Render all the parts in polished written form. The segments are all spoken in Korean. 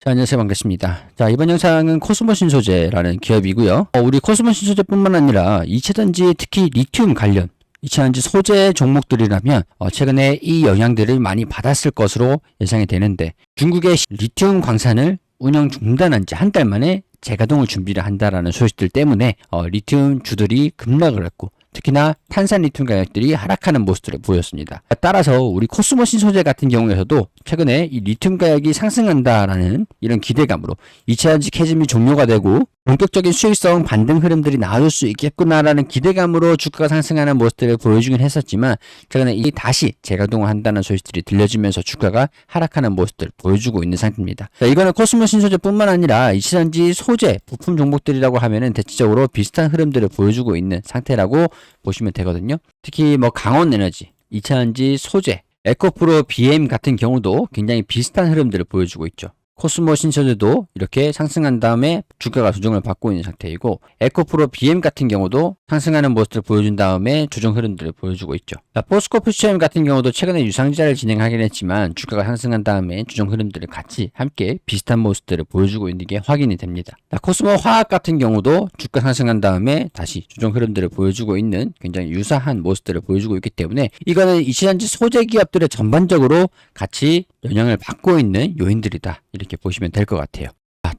자, 안녕하세요. 반갑습니다. 자, 이번 영상은 코스모 신소재라는 기업이고요. 우리 코스모 신소재뿐만 아니라 이차전지, 특히 리튬 관련 이차전지 소재 종목들이라면 최근에 이 영향들을 많이 받았을 것으로 예상이 되는데, 중국의 리튬 광산을 운영 중단한 지 한 달 만에 재가동을 준비를 한다라는 소식들 때문에 리튬 주들이 급락을 했고, 특히나 탄산 리튬 가격들이 하락하는 모습들을 보였습니다. 따라서 우리 코스모 신소재 같은 경우에서도 최근에 이 리튬 가격이 상승한다라는 이런 기대감으로 2차전지 캐즘이 종료가 되고 본격적인 수익성 반등 흐름들이 나아질 수 있겠구나라는 기대감으로 주가가 상승하는 모습들을 보여주긴 했었지만, 최근에 이 다시 재가동을 한다는 소식들이 들려지면서 주가가 하락하는 모습들을 보여주고 있는 상태입니다. 자, 이거는 코스모 신소재뿐만 아니라 2차전지 소재 부품 종목들이라고 하면은 대체적으로 비슷한 흐름들을 보여주고 있는 상태라고 보시면 되거든요. 특히 강원에너지, 2차전지 소재, 에코프로 BM 같은 경우도 굉장히 비슷한 흐름들을 보여주고 있죠. 코스모 신소재도 이렇게 상승한 다음에 주가가 조정을 받고 있는 상태이고, 에코프로 BM 같은 경우도 상승하는 모습을 보여준 다음에 조정 흐름들을 보여주고 있죠. 포스코 퓨처엠 같은 경우도 최근에 유상지자를 진행하긴 했지만 주가가 상승한 다음에 조정 흐름들을 같이 함께 비슷한 모습들을 보여주고 있는 게 확인이 됩니다. 코스모 화학 같은 경우도 주가 상승한 다음에 다시 조정 흐름들을 보여주고 있는 굉장히 유사한 모습들을 보여주고 있기 때문에, 이거는 이차전지 소재 기업들의 전반적으로 같이 영향을 받고 있는 요인들이다, 이렇게 보시면 될 것 같아요.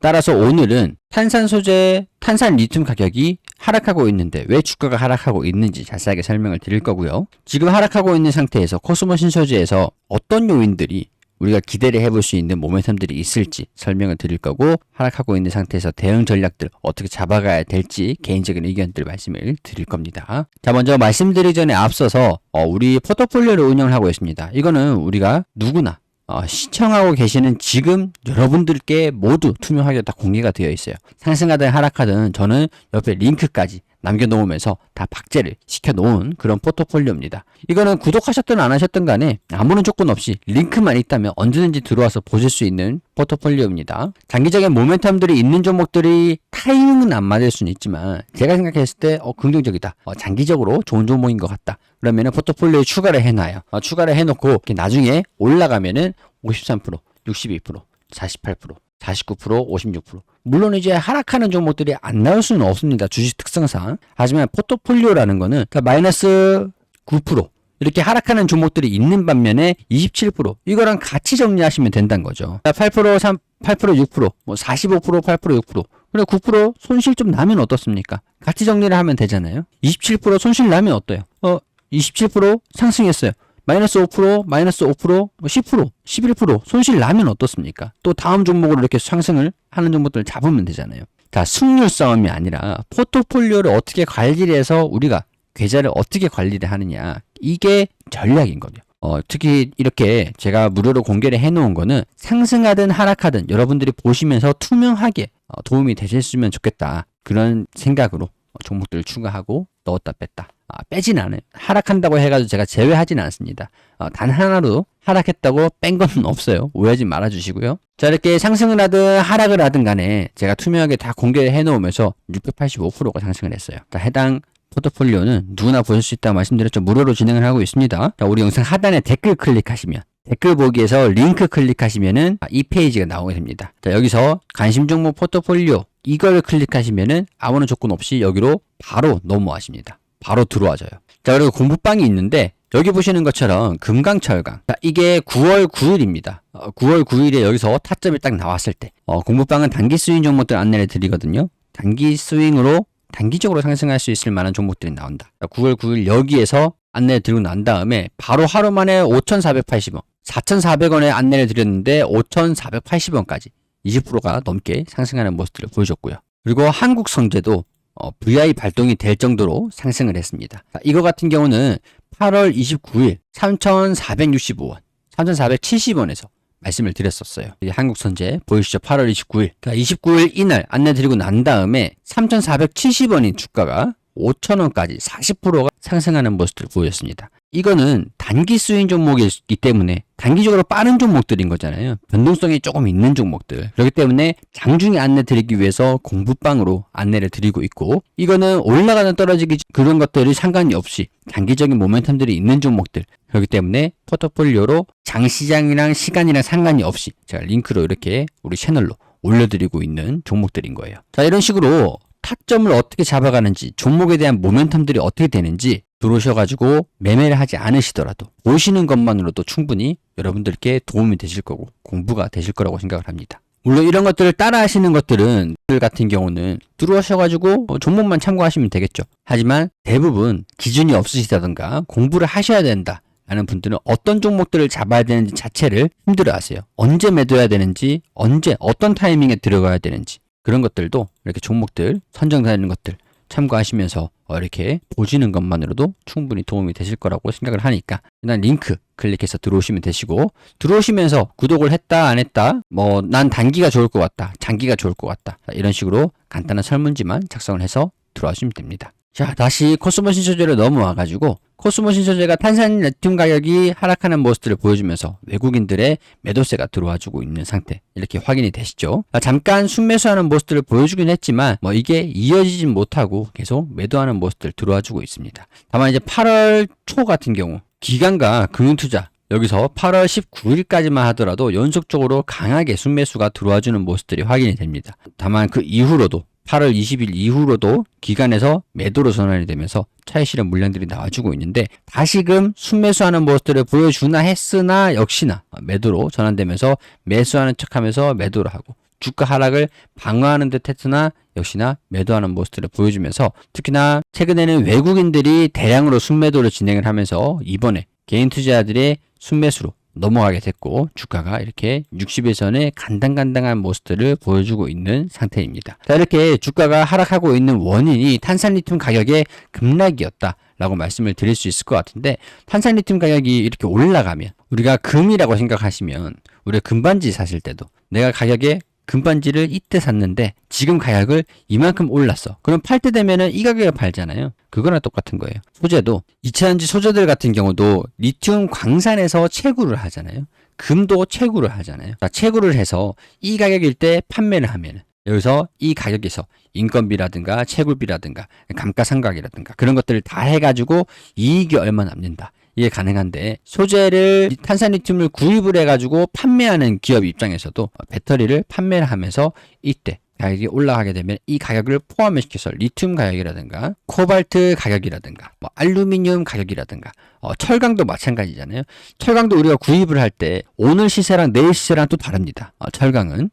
따라서 오늘은 탄산 소재, 탄산 리튬 가격이 하락하고 있는데 왜 주가가 하락하고 있는지 자세하게 설명을 드릴 거고요. 지금 하락하고 있는 상태에서 코스모 신소재에서 어떤 요인들이 우리가 기대를 해볼 수 있는 모멘텀들이 있을지 설명을 드릴 거고, 하락하고 있는 상태에서 대응 전략들 어떻게 잡아가야 될지 개인적인 의견들 말씀을 드릴 겁니다. 자, 먼저 말씀드리기 전에 앞서서 우리 포트폴리오를 운영을 하고 있습니다. 이거는 우리가 누구나 시청하고 계시는 지금 여러분들께 모두 투명하게 다 공개가 되어 있어요. 상승하든 하락하든 저는 옆에 링크까지 남겨놓으면서 다 박제를 시켜놓은 그런 포트폴리오입니다. 이거는 구독하셨든 안 하셨든 간에 아무런 조건 없이 링크만 있다면 언제든지 들어와서 보실 수 있는 포트폴리오입니다. 장기적인 모멘텀들이 있는 종목들이 타이밍은 안 맞을 수는 있지만, 제가 생각했을 때 긍정적이다, 장기적으로 좋은 종목인 것 같다, 그러면은 포트폴리오에 추가를 해놔요. 추가를 해놓고 나중에 올라가면은 53%, 62%, 48%, 49%, 56%. 물론 이제 하락하는 종목들이 안 나올 수는 없습니다, 주식 특성상. 하지만 포트폴리오라는 거는 마이너스 9% 이렇게 하락하는 종목들이 있는 반면에 27% 이거랑 같이 정리하시면 된다는 거죠. 8%, 3, 8%, 6%, 45%, 8%, 6%. 그리고 9% 손실 좀 나면 어떻습니까? 같이 정리를 하면 되잖아요. 27% 손실 나면 어때요? 27% 상승했어요. 마이너스 5%, 마이너스 5%, 10%, 11% 손실 나면 어떻습니까? 또 다음 종목으로 이렇게 상승을 하는 종목들을 잡으면 되잖아요. 자, 승률 싸움이 아니라 포트폴리오를 어떻게 관리를 해서 우리가 계좌를 어떻게 관리를 하느냐, 이게 전략인 거죠. 특히 이렇게 제가 무료로 공개를 해놓은 거는 상승하든 하락하든 여러분들이 보시면서 투명하게 도움이 되셨으면 좋겠다, 그런 생각으로 종목들을 추가하고 넣었다 뺐다. 빼진 않아요. 하락한다고 해가지고 제가 제외하진 않습니다. 단 하나로 하락했다고 뺀 건 없어요. 오해하지 말아주시고요. 자, 이렇게 상승을 하든 하락을 하든 간에 제가 투명하게 다 공개를 해놓으면서 685%가 상승을 했어요. 자, 해당 포트폴리오는 누구나 보실 수 있다고 말씀드렸죠. 무료로 진행을 하고 있습니다. 자, 우리 영상 하단에 댓글 클릭하시면, 댓글 보기에서 링크 클릭하시면은 이 페이지가 나오게 됩니다. 자, 여기서 관심 종목 포트폴리오 이걸 클릭하시면은 아무런 조건 없이 여기로 바로 넘어가십니다. 바로 들어와져요. 자, 그리고 공부방이 있는데 여기 보시는 것처럼 금강철강, 자, 이게 9월 9일입니다. 9월 9일에 여기서 타점이 딱 나왔을 때 공부방은 단기 스윙 종목들 안내를 드리거든요. 단기 스윙으로 단기적으로 상승할 수 있을 만한 종목들이 나온다. 9월 9일 여기에서 안내를 드리고 난 다음에 바로 하루 만에 5,480원, 4,400원에 안내를 드렸는데 5,480원까지 20%가 넘게 상승하는 모습들을 보여줬고요. 그리고 한국성재도 VI 발동이 될 정도로 상승을 했습니다. 이거 같은 경우는 8월 29일 3,465원, 3,470원에서 말씀을 드렸었어요. 한국선제 보이시죠? 8월 29일. 그러니까 29일 이날 안내 드리고 난 다음에 3,470원인 주가가 5,000원까지 40%가 상승하는 모습을 보였습니다. 이거는 단기 스윙 종목이기 때문에 단기적으로 빠른 종목들인 거잖아요. 변동성이 조금 있는 종목들. 그렇기 때문에 장중에 안내 드리기 위해서 공부방으로 안내를 드리고 있고, 이거는 올라가는 떨어지기 그런 것들이 상관이 없이 단기적인 모멘텀들이 있는 종목들. 그렇기 때문에 포트폴리오로 장시장이랑 시간이랑 상관이 없이 제가 링크로 이렇게 우리 채널로 올려드리고 있는 종목들인 거예요. 자, 이런 식으로 타점을 어떻게 잡아가는지, 종목에 대한 모멘텀들이 어떻게 되는지 들어오셔가지고 매매를 하지 않으시더라도 보시는 것만으로도 충분히 여러분들께 도움이 되실 거고 공부가 되실 거라고 생각을 합니다. 물론 이런 것들을 따라 하시는 것들은 같은 경우는 들어오셔가지고 종목만 참고하시면 되겠죠. 하지만 대부분 기준이 없으시다던가 공부를 하셔야 된다 라는 분들은 어떤 종목들을 잡아야 되는지 자체를 힘들어 하세요. 언제 매도해야 되는지, 언제 어떤 타이밍에 들어가야 되는지, 그런 것들도 이렇게 종목들 선정되는 것들 참고하시면서 이렇게 보시는 것만으로도 충분히 도움이 되실 거라고 생각을 하니까 일단 링크 클릭해서 들어오시면 되시고, 들어오시면서 구독을 했다 안 했다, 뭐 난 단기가 좋을 것 같다, 장기가 좋을 것 같다, 이런 식으로 간단한 설문지만 작성을 해서 들어가시면 됩니다. 자, 다시 코스모 신소재로 넘어와가지고 코스모 신소재가 탄산 리튬 가격이 하락하는 모습들을 보여주면서 외국인들의 매도세가 들어와주고 있는 상태, 이렇게 확인이 되시죠. 잠깐 순매수하는 모습들을 보여주긴 했지만 뭐 이게 이어지진 못하고 계속 매도하는 모습들 들어와주고 있습니다. 다만 이제 8월 초 같은 경우 기관과 금융투자 여기서 8월 19일까지만 하더라도 연속적으로 강하게 순매수가 들어와주는 모습들이 확인이 됩니다. 다만 그 이후로도 8월 20일 이후로도 기관에서 매도로 전환이 되면서 차익 실현 물량들이 나와주고 있는데, 다시금 순매수하는 모습들을 보여주나 했으나 역시나 매도로 전환되면서 매수하는 척하면서 매도를 하고, 주가 하락을 방어하는 듯 했으나 역시나 매도하는 모습들을 보여주면서, 특히나 최근에는 외국인들이 대량으로 순매도를 진행을 하면서 이번에 개인 투자자들의 순매수로 넘어가게 됐고 주가가 이렇게 60일선의 간당간당한 모습들을 보여주고 있는 상태입니다. 자, 이렇게 주가가 하락하고 있는 원인이 탄산리튬 가격의 급락이었다 라고 말씀을 드릴 수 있을 것 같은데, 탄산리튬 가격이 이렇게 올라가면, 우리가 금이라고 생각하시면 우리가 금반지 사실 때도 내가 가격에 금반지를 이때 샀는데 지금 가격을 이만큼 올랐어. 그럼 팔 때 되면은 이 가격에 팔잖아요. 그거랑 똑같은 거예요. 소재도 2차전지 소재들 같은 경우도 리튬 광산에서 채굴을 하잖아요. 금도 채굴을 하잖아요. 채굴을 해서 이 가격일 때 판매를 하면은 여기서 이 가격에서 인건비라든가 채굴비라든가 감가상각이라든가 그런 것들을 다 해가지고 이익이 얼마 남는다. 이게 가능한데, 소재를 탄산리튬을 구입을 해가지고 판매하는 기업 입장에서도 배터리를 판매를 하면서 이때 가격이 올라가게 되면 이 가격을 포함을 시켜서 리튬 가격이라든가 코발트 가격이라든가 뭐 알루미늄 가격이라든가 철강도 마찬가지잖아요. 철강도 우리가 구입을 할 때 오늘 시세랑 내일 시세랑 또 다릅니다. 철강은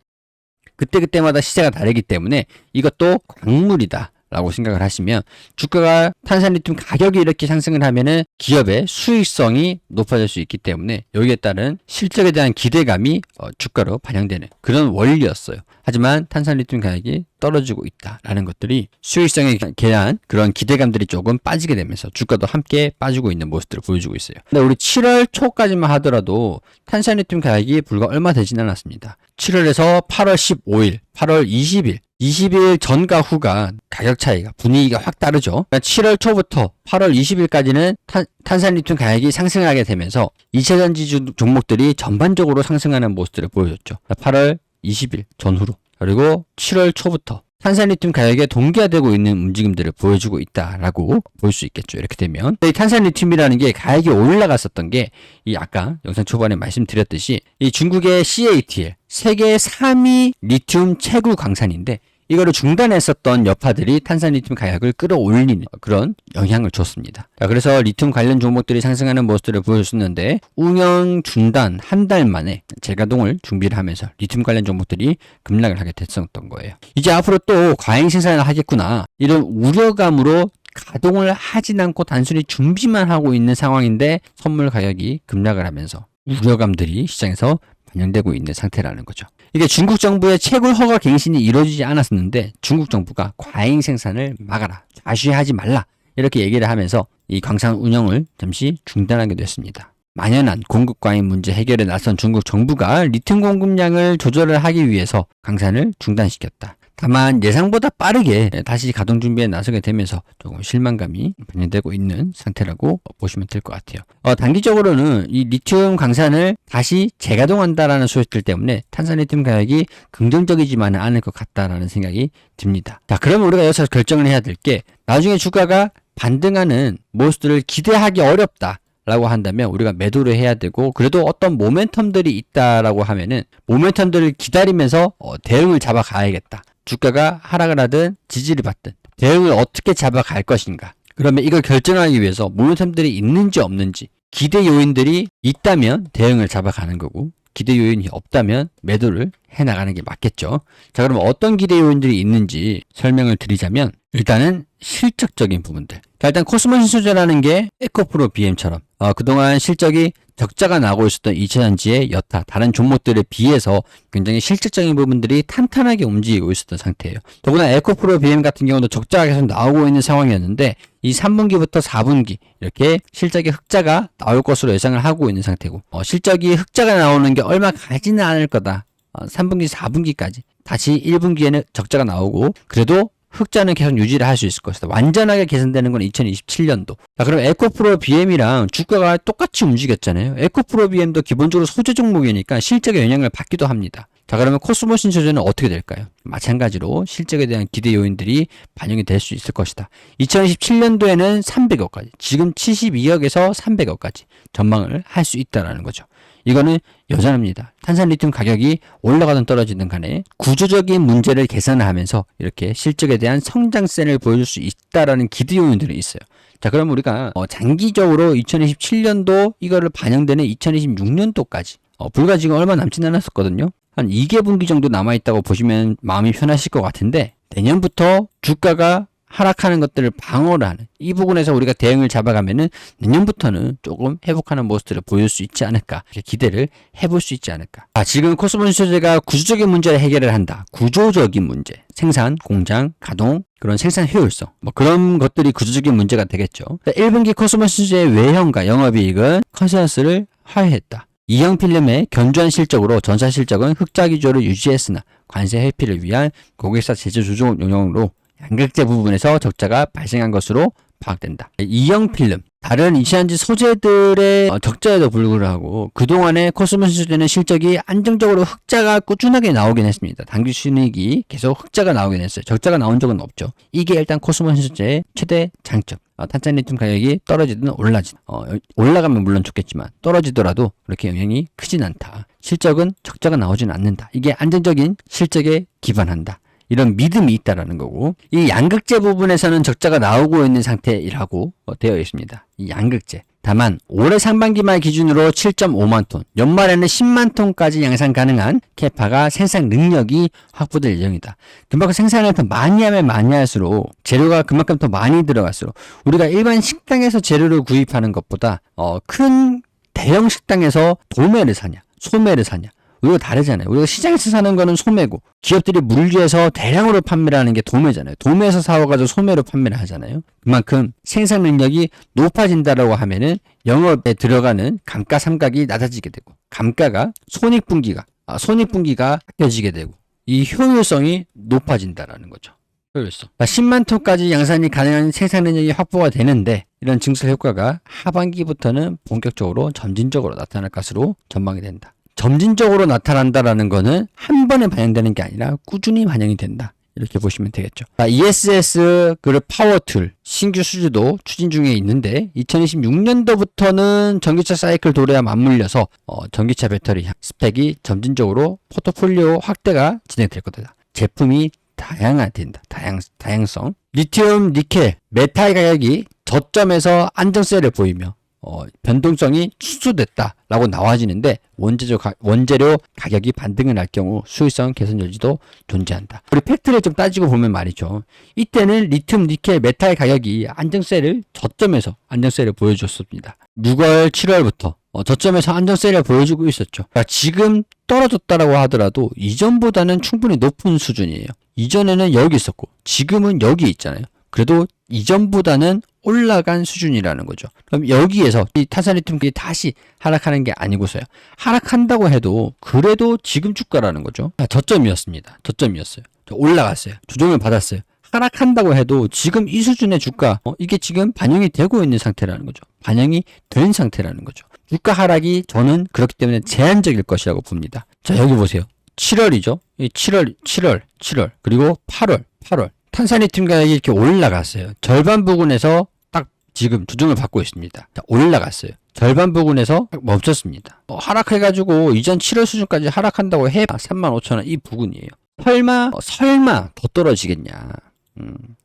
그때그때마다 시세가 다르기 때문에 이것도 광물이다 라고 생각을 하시면, 주가가 탄산리튬 가격이 이렇게 상승을 하면은 기업의 수익성이 높아질 수 있기 때문에 여기에 따른 실적에 대한 기대감이 주가로 반영되는 그런 원리였어요. 하지만 탄산리튬 가격이 떨어지고 있다라는 것들이 수익성에 대한 그런 기대감들이 조금 빠지게 되면서 주가도 함께 빠지고 있는 모습들을 보여주고 있어요. 근데 우리 7월 초까지만 하더라도 탄산리튬 가격이 불과 얼마 되진 않았습니다. 7월에서 8월 15일, 8월 20일 전과 후가 가격 차이가, 분위기가 확 다르죠. 그러니까 7월 초부터 8월 20일까지는 탄산리튬 가격이 상승하게 되면서 2차전지 종목들이 전반적으로 상승하는 모습들을 보여줬죠. 8월 20일 전후로. 그리고 7월 초부터 탄산리튬 가격에 동기화되고 있는 움직임들을 보여주고 있다라고 볼 수 있겠죠. 이렇게 되면 이 탄산리튬이라는 게 가격이 올라갔었던 게 이 아까 영상 초반에 말씀드렸듯이 이 중국의 CATL 세계 3위 리튬 채굴 광산인데, 이거를 중단했었던 여파들이 탄산리튬 가격을 끌어올리는 그런 영향을 줬습니다. 그래서 리튬 관련 종목들이 상승하는 모습들을 보여줬는데, 운영 중단 한 달 만에 재가동을 준비를 하면서 리튬 관련 종목들이 급락을 하게 됐었던 거예요. 이제 앞으로 또 과잉 생산을 하겠구나, 이런 우려감으로 가동을 하진 않고 단순히 준비만 하고 있는 상황인데 선물 가격이 급락을 하면서 우려감들이 시장에서 반영되고 있는 상태라는 거죠. 이게 중국 정부의 채굴 허가 갱신이 이루어지지 않았었는데 중국 정부가 과잉 생산을 막아라, 좌시하지 말라 이렇게 얘기를 하면서 이 광산 운영을 잠시 중단하게 됐습니다. 만연한 공급 과잉 문제 해결에 나선 중국 정부가 리튬 공급량을 조절을 하기 위해서 광산을 중단시켰다. 다만 예상보다 빠르게 다시 가동 준비에 나서게 되면서 조금 실망감이 반영되고 있는 상태라고 보시면 될 것 같아요. 단기적으로는 이 리튬 광산을 다시 재가동한다라는 소식들 때문에 탄산리튬 가격이 긍정적이지만은 않을 것 같다라는 생각이 듭니다. 자, 그러면 우리가 여기서 결정을 해야 될 게 나중에 주가가 반등하는 모습들을 기대하기 어렵다 라고 한다면 우리가 매도를 해야 되고, 그래도 어떤 모멘텀들이 있다라고 하면은 모멘텀들을 기다리면서 대응을 잡아가야겠다. 주가가 하락을 하든 지지를 받든 대응을 어떻게 잡아갈 것인가. 그러면 이걸 결정하기 위해서 모멘텀들이 있는지 없는지, 기대 요인들이 있다면 대응을 잡아가는 거고, 기대 요인이 없다면 매도를 해나가는 게 맞겠죠. 자, 그럼 어떤 기대 요인들이 있는지 설명을 드리자면, 일단은 실적적인 부분들. 자, 일단 코스모 신소재라는 게 에코프로 BM처럼 그동안 실적이 적자가 나고 있었던 이차전지의 여타 다른 종목들에 비해서 굉장히 실질적인 부분들이 탄탄하게 움직이고 있었던 상태예요. 더구나 에코프로 BM 같은 경우도 적자가 계속 나오고 있는 상황이었는데, 이 3분기부터 4분기 이렇게 실적의 흑자가 나올 것으로 예상을 하고 있는 상태고, 실적이 흑자가 나오는 게 얼마 가지는 않을 거다. 3분기, 4분기까지 다시 1분기에는 적자가 나오고, 그래도 흑자는 계속 유지를 할 수 있을 것이다. 완전하게 개선되는 건 2027년도. 자, 그럼 에코프로 BM이랑 주가가 똑같이 움직였잖아요. 에코프로 BM도 기본적으로 소재 종목이니까 실적에 영향을 받기도 합니다. 자, 그러면 코스모 신소재는 어떻게 될까요? 마찬가지로 실적에 대한 기대 요인들이 반영이 될 수 있을 것이다. 2027년도에는 300억까지, 지금 72억에서 300억까지 전망을 할 수 있다라는 거죠. 이거는 여전합니다. 탄산리튬 가격이 올라가든 떨어지든 간에 구조적인 문제를 개선하면서 이렇게 실적에 대한 성장세를 보여줄 수 있다라는 기대 요인들이 있어요. 자, 그럼 우리가 장기적으로 2027년도 이거를 반영되는 2026년도까지 불과 지금 얼마 남진 않았었거든요. 한 2개 분기 정도 남아있다고 보시면 마음이 편하실 것 같은데, 내년부터 주가가 하락하는 것들을 방어를 하는 이 부분에서 우리가 대응을 잡아가면은 내년부터는 조금 회복하는 모습들을 보일 수 있지 않을까, 기대를 해볼 수 있지 않을까. 지금 코스모 신소재가 구조적인 문제를 해결을 한다. 구조적인 문제, 생산, 공장, 가동, 그런 생산 효율성, 그런 것들이 구조적인 문제가 되겠죠. 1분기 코스모 신소재의 외형과 영업이익은 컨센서스를 하회했다. 2형 필름의 견조한 실적으로 전사 실적은 흑자 기조를 유지했으나 관세 회피를 위한 고객사 제조 조정 용역으로 양극재 부분에서 적자가 발생한 것으로 파악된다. 2형 필름, 다른 이차전지 소재들의 적자에도 불구하고 그동안의 코스모 신소재는 실적이 안정적으로 흑자가 꾸준하게 나오긴 했습니다. 당기 순이익이 계속 흑자가 나오긴 했어요. 적자가 나온 적은 없죠. 이게 일단 코스모 신소재의 최대 장점. 탄산리튬 가격이 떨어지든 올라가면 물론 좋겠지만 떨어지더라도 그렇게 영향이 크진 않다. 실적은 적자가 나오진 않는다. 이게 안정적인 실적에 기반한다. 이런 믿음이 있다라는 거고, 이 양극재 부분에서는 적자가 나오고 있는 상태라고 되어 있습니다. 이 양극재. 다만 올해 상반기 말 기준으로 7.5만 톤, 연말에는 10만 톤까지 양산 가능한 캐파가 생산 능력이 확보될 예정이다. 그만큼 생산을 더 많이 하면 많이 할수록 재료가 그만큼 더 많이 들어갈수록 우리가 일반 식당에서 재료를 구입하는 것보다 큰 대형 식당에서 도매를 사냐, 소매를 사냐, 우리가 다르잖아요. 우리가 시장에서 사는 거는 소매고, 기업들이 물류해서 대량으로 판매를 하는 게 도매잖아요. 도매에서 사와가지고 소매로 판매를 하잖아요. 그만큼 생산 능력이 높아진다라고 하면은 영업에 들어가는 감가상각이 낮아지게 되고, 감가가 손익분기가 깎여지게 되고, 이 효율성이 높아진다라는 거죠. 효율성. 10만 톤까지 양산이 가능한 생산 능력이 확보가 되는데, 이런 증설 효과가 하반기부터는 본격적으로 점진적으로 나타날 것으로 전망이 된다. 점진적으로 나타난다라는 거는 한 번에 반영되는 게 아니라 꾸준히 반영이 된다. 이렇게 보시면 되겠죠. ESS 그리고 파워툴 신규 수주도 추진 중에 있는데 2026년도부터는 전기차 사이클 도래와 맞물려서 전기차 배터리 스펙이 점진적으로 포트폴리오 확대가 진행될 거다. 제품이 다양화된다. 다양성. 리튬, 니켈, 메탈 가격이 저점에서 안정세를 보이며 변동성이 축소됐다라고 나와지는데, 원재료 가격이 반등을 할 경우 수익성 개선 여지도 존재한다. 우리 팩트를 좀 따지고 보면 말이죠. 이때는 리튬, 니켈, 메탈 가격이 저점에서 안정세를 보여줬습니다. 6월, 7월부터 저점에서 안정세를 보여주고 있었죠. 그러니까 지금 떨어졌다라고 하더라도 이전보다는 충분히 높은 수준이에요. 이전에는 여기 있었고 지금은 여기 있잖아요. 그래도 이전보다는 올라간 수준이라는 거죠. 그럼 여기에서 이 탄산리튬이 다시 하락하는 게 아니고서요. 하락한다고 해도 그래도 지금 주가라는 거죠. 저점이었습니다. 저점이었어요. 올라갔어요. 조정을 받았어요. 하락한다고 해도 지금 이 수준의 주가 이게 지금 반영이 되고 있는 상태라는 거죠. 반영이 된 상태라는 거죠. 주가 하락이 저는 그렇기 때문에 제한적일 것이라고 봅니다. 자, 여기 보세요. 7월이죠. 7월 그리고 8월 탄산리튬 가격이 이렇게 올라갔어요. 절반 부근에서 딱 지금 조정을 받고 있습니다. 자, 올라갔어요. 절반 부근에서 딱 멈췄습니다. 하락해가지고 이전 7월 수준까지 하락한다고 해 35,000원 이 부근이에요. 설마 더 떨어지겠냐.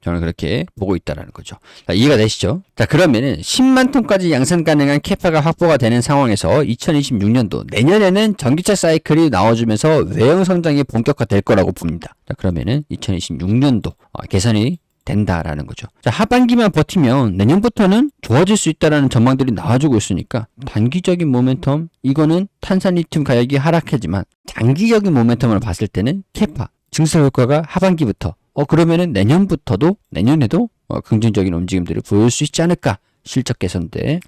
저는 그렇게 보고 있다라는 거죠. 자, 이해가 되시죠? 자, 그러면은 10만 톤까지 양산 가능한 캐파가 확보가 되는 상황에서 2026년도 내년에는 전기차 사이클이 나와주면서 외형 성장이 본격화될 거라고 봅니다. 자, 그러면은 2026년도 개선이 된다라는 거죠. 자, 하반기만 버티면 내년부터는 좋아질 수 있다라는 전망들이 나와주고 있으니까 단기적인 모멘텀 이거는 탄산리튬 가격이 하락하지만 장기적인 모멘텀을 봤을 때는 캐파 증설 효과가 하반기부터 그러면은 내년에도 긍정적인 움직임들을 보일 수 있지 않을까? 실적 개선세.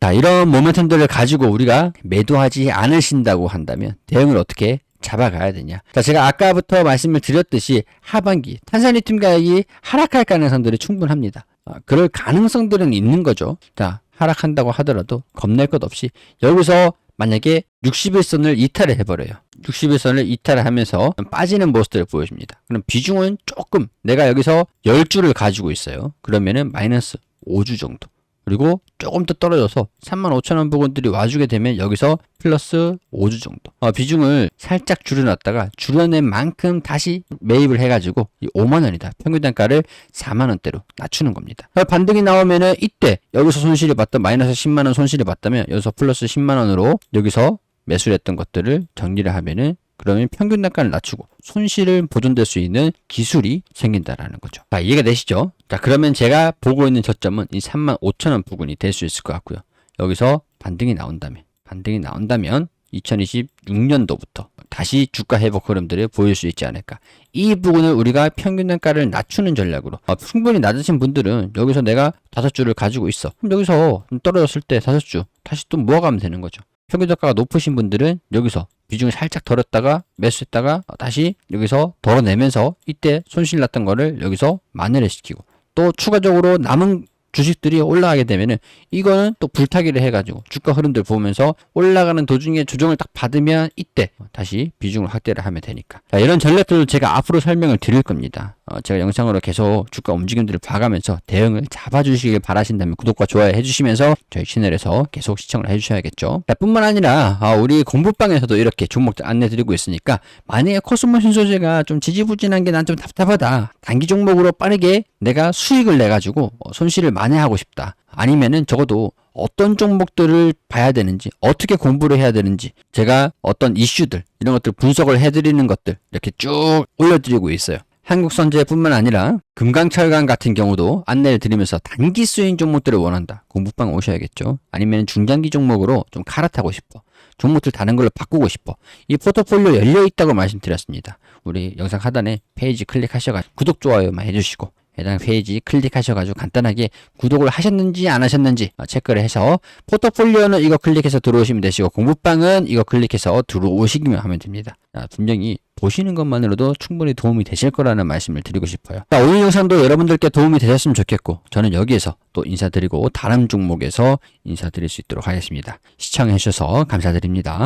자, 이런 모멘텀들을 가지고 우리가 매도하지 않으신다고 한다면 대응을 어떻게 잡아가야 되냐? 자, 제가 아까부터 말씀을 드렸듯이 하반기 탄산리튬 가격이 하락할 가능성들이 충분합니다. 그럴 가능성들은 있는 거죠. 자, 하락한다고 하더라도 겁낼 것 없이 여기서 만약에 60일선을 이탈을 해버려요. 60일선을 이탈을 하면서 빠지는 모습들을 보여줍니다. 그럼 비중은 조금 내가 여기서 10주를 가지고 있어요. 그러면은 마이너스 5주 정도. 그리고 조금 더 떨어져서 35,000원 부근들이 와주게 되면 여기서 플러스 5주 정도. 비중을 살짝 줄여놨다가 줄여낸 만큼 다시 매입을 해가지고 이 5만원이다. 평균 단가를 4만원대로 낮추는 겁니다. 반등이 나오면은 이때 여기서 손실이 봤던 마이너스 10만원 손실이 봤다면 여기서 플러스 10만원으로 여기서 매수를 했던 것들을 정리를 하면은 그러면 평균 단가를 낮추고 손실을 보존될 수 있는 기술이 생긴다라는 거죠. 자, 이해가 되시죠? 자, 그러면 제가 보고 있는 저점은 이 35,000원 부근이 될 수 있을 것 같고요. 여기서 반등이 나온다면 2026년도부터 다시 주가 회복 흐름들을 보일 수 있지 않을까. 이 부분을 우리가 평균 단가를 낮추는 전략으로 충분히 낮으신 분들은 여기서 내가 5주를 가지고 있어. 그럼 여기서 떨어졌을 때 5주 다시 또 모아가면 되는 거죠. 평균 단가가 높으신 분들은 여기서 비중을 살짝 덜었다가 매수했다가 다시 여기서 덜어내면서 이때 손실 났던 거를 여기서 만회를 시키고 또 추가적으로 남은 주식들이 올라가게 되면은 이거는 또 불타기를 해가지고 주가 흐름들 보면서 올라가는 도중에 조정을 딱 받으면 이때 다시 비중을 확대를 하면 되니까. 자, 이런 전략들을 제가 앞으로 설명을 드릴 겁니다. 제가 영상으로 계속 주가 움직임들을 봐가면서 대응을 잡아주시길 바라신다면 구독과 좋아요 해주시면서 저희 채널에서 계속 시청을 해주셔야겠죠. 자, 뿐만 아니라 우리 공부방에서도 이렇게 종목들 안내드리고 있으니까 만약에 코스모신 소재가 좀 지지부진한 게 난 좀 답답하다. 단기 종목으로 빠르게 내가 수익을 내가지고 손실을 만회하고 싶다. 아니면은 적어도 어떤 종목들을 봐야 되는지, 어떻게 공부를 해야 되는지, 제가 어떤 이슈들, 이런 것들 분석을 해드리는 것들 이렇게 쭉 올려드리고 있어요. 한국선제뿐만 아니라 금강철강 같은 경우도 안내를 드리면서 단기 수익 종목들을 원한다. 공부방 오셔야겠죠. 아니면 중장기 종목으로 좀 갈아타고 싶어. 종목들 다른 걸로 바꾸고 싶어. 이 포트폴리오 열려있다고 말씀드렸습니다. 우리 영상 하단에 페이지 클릭하셔가지고 구독, 좋아요만 해주시고 해당 페이지 클릭하셔가지고 간단하게 구독을 하셨는지 안 하셨는지 체크를 해서 포트폴리오는 이거 클릭해서 들어오시면 되시고 공부방은 이거 클릭해서 들어오시기만 하면 됩니다. 분명히 보시는 것만으로도 충분히 도움이 되실 거라는 말씀을 드리고 싶어요. 오늘 영상도 여러분들께 도움이 되셨으면 좋겠고 저는 여기에서 또 인사드리고 다른 종목에서 인사드릴 수 있도록 하겠습니다. 시청해 주셔서 감사드립니다.